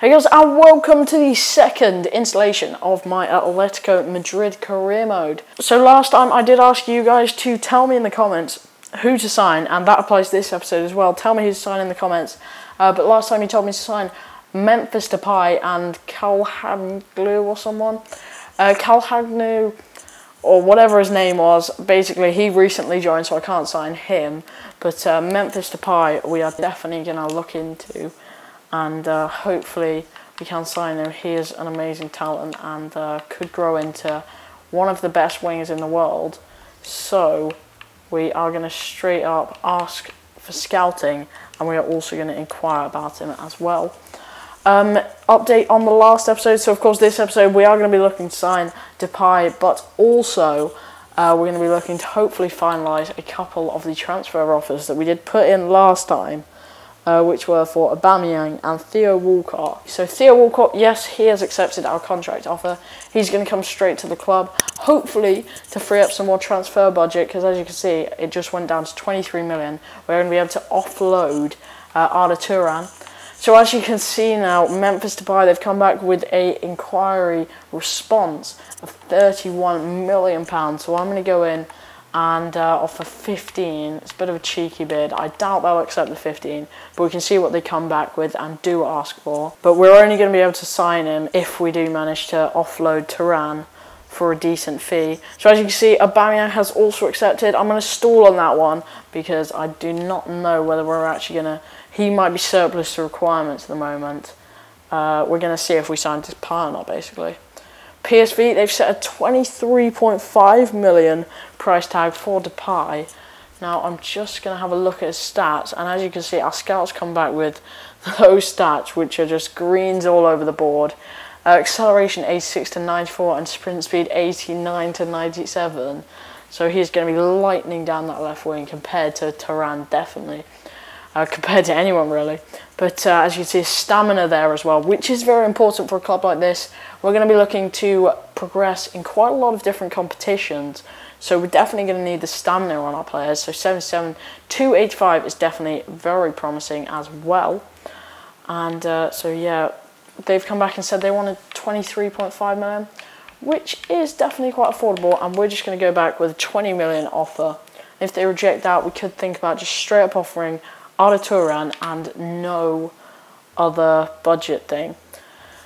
Hey guys, and welcome to the second installation of my Atlético Madrid career mode. So last time I did ask you guys to tell me in the comments who to sign, and that applies to this episode as well. Tell me who to sign in the comments. But last time you told me to sign Memphis Depay and Calhanoglu or someone. Calhanoglu, or whatever his name was. Basically, he recently joined, so I can't sign him. But Memphis Depay, we are definitely going to look into. And hopefully we can sign him. He is an amazing talent and could grow into one of the best wingers in the world. So we are going to straight up ask for scouting, and we are also going to inquire about him as well. Update on the last episode. So of course this episode we are going to be looking to sign Depay, but also we're going to be looking to hopefully finalise a couple of the transfer offers that we did put in last time. Which were for Aubameyang and Theo Walcott. So Theo Walcott, yes, he has accepted our contract offer. He's going to come straight to the club, hopefully to free up some more transfer budget, because as you can see, it just went down to 23 million. We're going to be able to offload Arda Turan. So as you can see now, Memphis Depay, they've come back with a inquiry response of £31 million. So I'm going to go in and offer 15. It's a bit of a cheeky bid. I doubt they'll accept the 15, but we can see what they come back with and do ask for. But we're only going to be able to sign him if we do manage to offload Turan for a decent fee. So as you can see, Aubameyang has also accepted. I'm going to stall on that one because I do not know whether we're actually going to... He might be surplus to requirements at the moment. We're going to see if we sign Depay or not, basically. PSV, they've set a 23.5 million price tag for Depay. Now, I'm just going to have a look at his stats, and as you can see, our scouts come back with those stats, which are just greens all over the board. Acceleration 86 to 94, and sprint speed 89 to 97. So he's going to be lightning down that left wing compared to Turan, definitely. Compared to anyone, really. But as you can see, stamina there as well, which is very important for a club like this. We're going to be looking to progress in quite a lot of different competitions, so we're definitely going to need the stamina on our players. So 77 to 85 is definitely very promising as well. And so yeah, they've come back and said they wanted 23.5 million, which is definitely quite affordable, and we're just going to go back with a 20 million offer. If they reject that, we could think about just straight up offering Arda Turan and no other budget thing.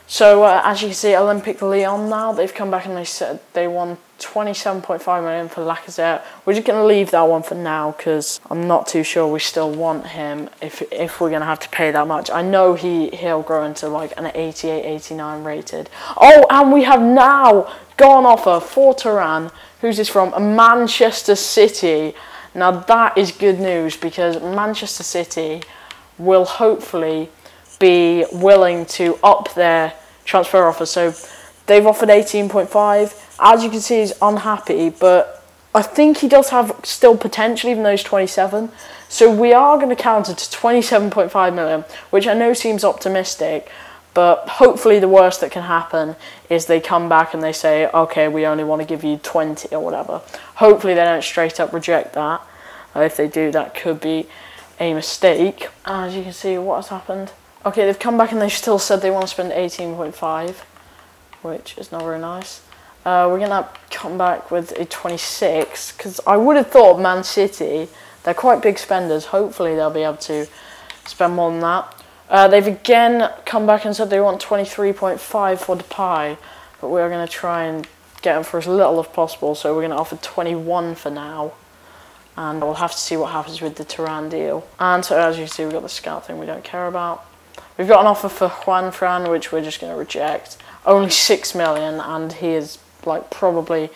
So as you can see, Olympic Lyon now, they've come back and they said they want 27.5 million for Lacazette. We're just going to leave that one for now because I'm not too sure we still want him if we're going to have to pay that much. I know he'll grow into like an 88, 89 rated. Oh, and we have now got an offer for Turan. Who's this from? Manchester City. Now that is good news because Manchester City will hopefully be willing to up their transfer offer. So they've offered 18.5. As you can see, he's unhappy, but I think he does have still potential, even though he's 27. So we are going to counter to 27.5 million, which I know seems optimistic, but hopefully the worst that can happen is they come back and they say, okay, we only want to give you 20 or whatever. Hopefully they don't straight up reject that. If they do, that could be a mistake. As you can see, what has happened? Okay, they've come back and they've still said they want to spend 18.5, which is not very nice. We're going to come back with a 26, because I would have thought Man City, they're quite big spenders. Hopefully they'll be able to spend more than that. They've again come back and said they want 23.5 for Depay, but we're going to try and get them for as little as possible, so we're going to offer 21 for now. And we'll have to see what happens with the Turan deal. And so as you see, we've got the scout thing we don't care about. We've got an offer for Juan Fran, which we're just going to reject. Only 6 million, and he is like probably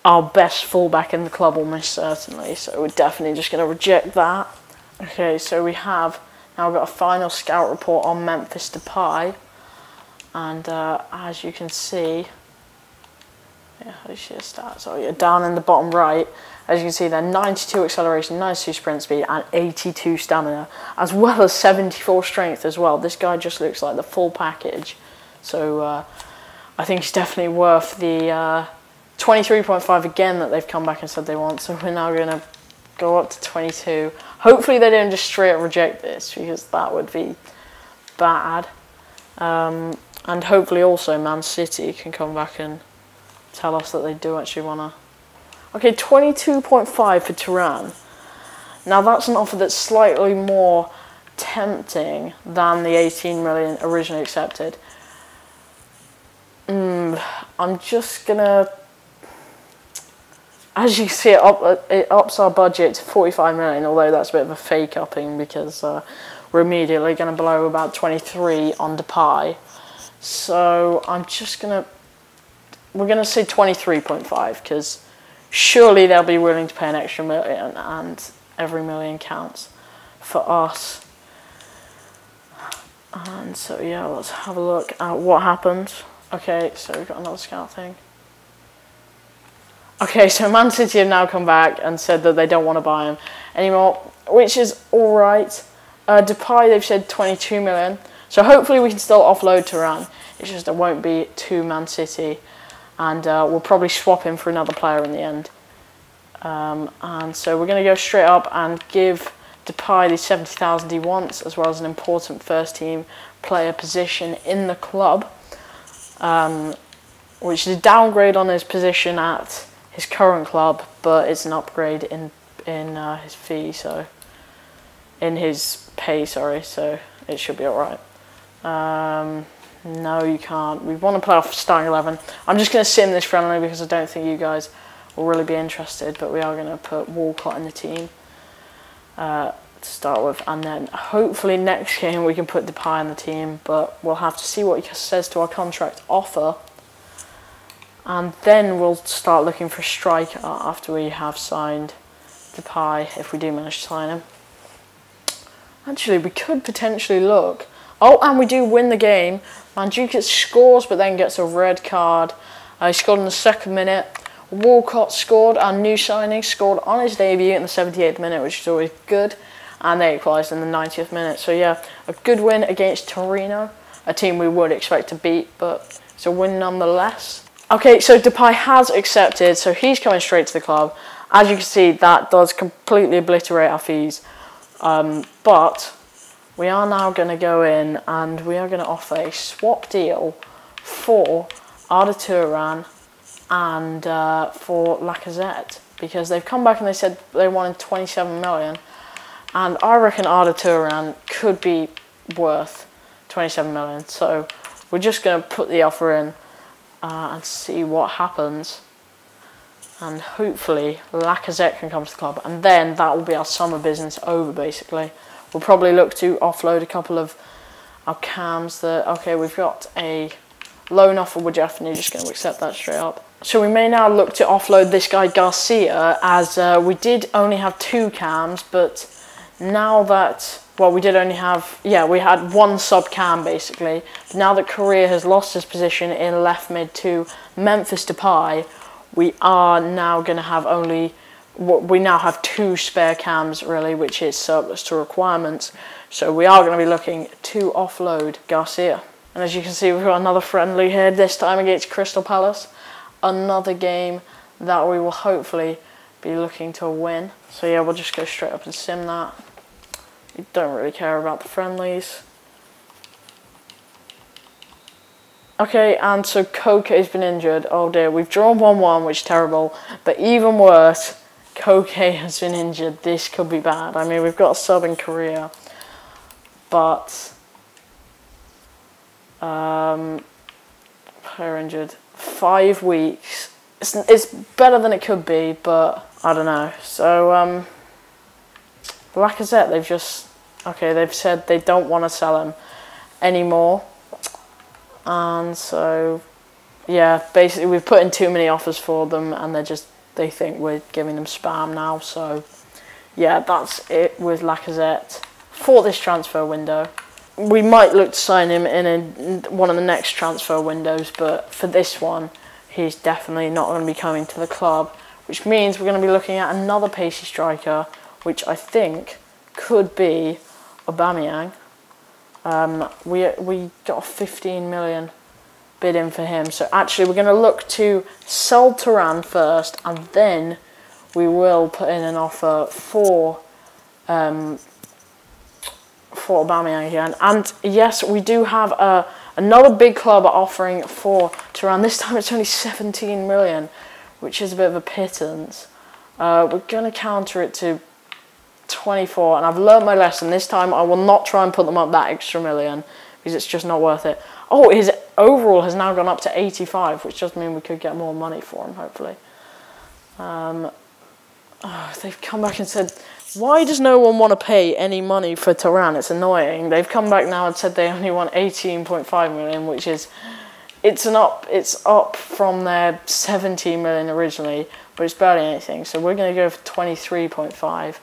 our best fullback in the club, almost certainly. So we're definitely just going to reject that. Okay, so we have now got a final scout report on Memphis Depay. And as you can see, yeah, how do you see the stats? Oh yeah, down in the bottom right. As you can see, they're 92 acceleration, 92 sprint speed, and 82 stamina, as well as 74 strength as well. This guy just looks like the full package. So I think he's definitely worth the 23.5 again that they've come back and said they want. So we're now going to go up to 22. Hopefully they don't just straight up reject this, because that would be bad. And hopefully also Man City can come back and tell us that they do actually want to. Okay, 22.5 for Turan. Now that's an offer that's slightly more tempting than the 18 million originally accepted. I'm just gonna, as you see, it ups our budget to 45 million, although that's a bit of a fake upping because we're immediately going to blow about 23 on Depay. So we're going to say 23.5 because surely they'll be willing to pay an extra million, and every million counts for us. And so yeah, let's have a look at what happened. Okay, so we've got another scout thing. Okay, so Man City have now come back and said that they don't want to buy him anymore, which is alright. Depay, they've said 22 million. So hopefully we can still offload Turan. It's just it won't be to Man City. And we'll probably swap him for another player in the end. And so we're going to go straight up and give Depay the 70,000 he wants, as well as an important first team player position in the club. Which is a downgrade on his position at his current club, but it's an upgrade in his fee, so in his pay, sorry, so it should be alright. No, you can't. We want to play off starting 11. I'm just going to sim this friendly because I don't think you guys will really be interested, but we are going to put Walcott in the team to start with, and then hopefully next game we can put Depay in the team, but we'll have to see what he says to our contract offer, and then we'll start looking for a striker after we have signed Depay, if we do manage to sign him. Actually, we could potentially look. Oh, and we do win the game. Mandzukic scores, but then gets a red card. He scored in the 2nd minute. Walcott scored, our new signing, scored on his debut in the 78th minute, which is always good. And they equalised in the 90th minute. So yeah, a good win against Torino, a team we would expect to beat, but it's a win nonetheless. Okay, so Depay has accepted, so he's coming straight to the club. As you can see, that does completely obliterate our fees. But we are now going to go in and we are going to offer a swap deal for Arda Turan and for Lacazette, because they've come back and they said they wanted 27 million, and I reckon Arda Turan could be worth 27 million. So we're just going to put the offer in and see what happens, and hopefully Lacazette can come to the club, and then that will be our summer business over basically. We'll probably look to offload a couple of our cams that, okay, we've got a loan offer, we're definitely just going to accept that straight up. So we may now look to offload this guy Garcia, as we did only have 2 cams, but now that, well, we did only have, yeah, we had 1 sub cam basically. But now that Correa has lost his position in left mid to Memphis Depay, we are now going to have only, we now have 2 spare cams really, which is surplus to requirements. So we are going to be looking to offload Garcia. And as you can see, we've got another friendly here, this time against Crystal Palace. Another game that we will hopefully be looking to win. So yeah, we'll just go straight up and sim that. We don't really care about the friendlies. Okay, and so Koke has been injured. Oh dear, we've drawn 1-1, which is terrible. But even worse, Koke has been injured. This could be bad. I mean, we've got a sub in Korea, but player injured. 5 weeks. It's better than it could be, but I don't know. So Lacazette, they've said they don't want to sell him anymore, and so yeah, basically we've put in too many offers for them, and they think we're giving them spam now. So yeah, that's it with Lacazette for this transfer window. We might look to sign him in one of the next transfer windows, but for this one, he's definitely not going to be coming to the club, which means we're going to be looking at another pacey striker, which I think could be Aubameyang. We got a 15 million bid in for him, so actually we're going to look to sell Turan first, and then we will put in an offer for for Aubameyang again. And yes, we do have another big club offering for Turan. This time it's only 17 million, which is a bit of a pittance. We're going to counter it to 24, and I've learnt my lesson. This time I will not try and put them up that extra million, because it's just not worth it. Oh, his overall has now gone up to 85, which does mean we could get more money for him, hopefully. They've come back and said, why does no one want to pay any money for Turan? It's annoying. They've come back now and said they only want 18.5 million, which is, it's up from their 17 million originally, but it's barely anything. So we're going to go for 23.5.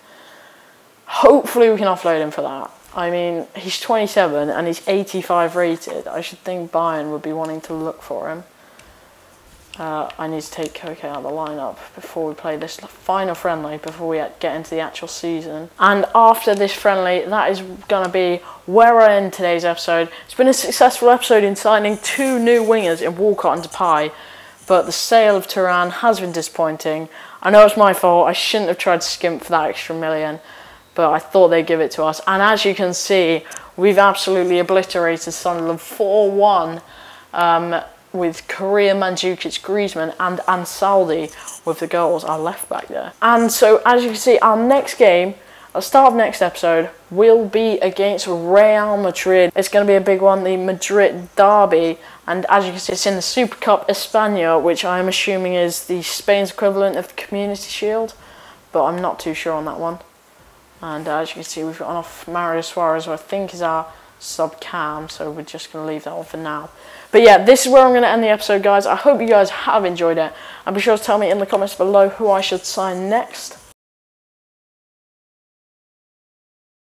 Hopefully we can offload him for that. I mean, he's 27 and he's 85 rated. I should think Bayern would be wanting to look for him. I need to take Koke out of the lineup before we play this final friendly, before we get into the actual season. And after this friendly, that is going to be where I end today's episode. It's been a successful episode in signing 2 new wingers in Walcott and Depay, but the sale of Turan has been disappointing. I know it's my fault. I shouldn't have tried to skimp for that extra million, but I thought they'd give it to us. And as you can see, we've absolutely obliterated Sunderland 4-1 with Korea, Mandzukic, Griezmann and Ansaldi with the goals, our left back there. And so, as you can see, our next game, at the start of next episode, will be against Real Madrid. It's going to be a big one, the Madrid derby. And as you can see, it's in the Super Cup España, which I'm assuming is the Spain's equivalent of the Community Shield, but I'm not too sure on that one. And as you can see, we've got off Mario Suarez, who I think is our sub-cam, so we're just going to leave that one for now. But yeah, this is where I'm going to end the episode, guys. I hope you guys have enjoyed it, and be sure to tell me in the comments below who I should sign next.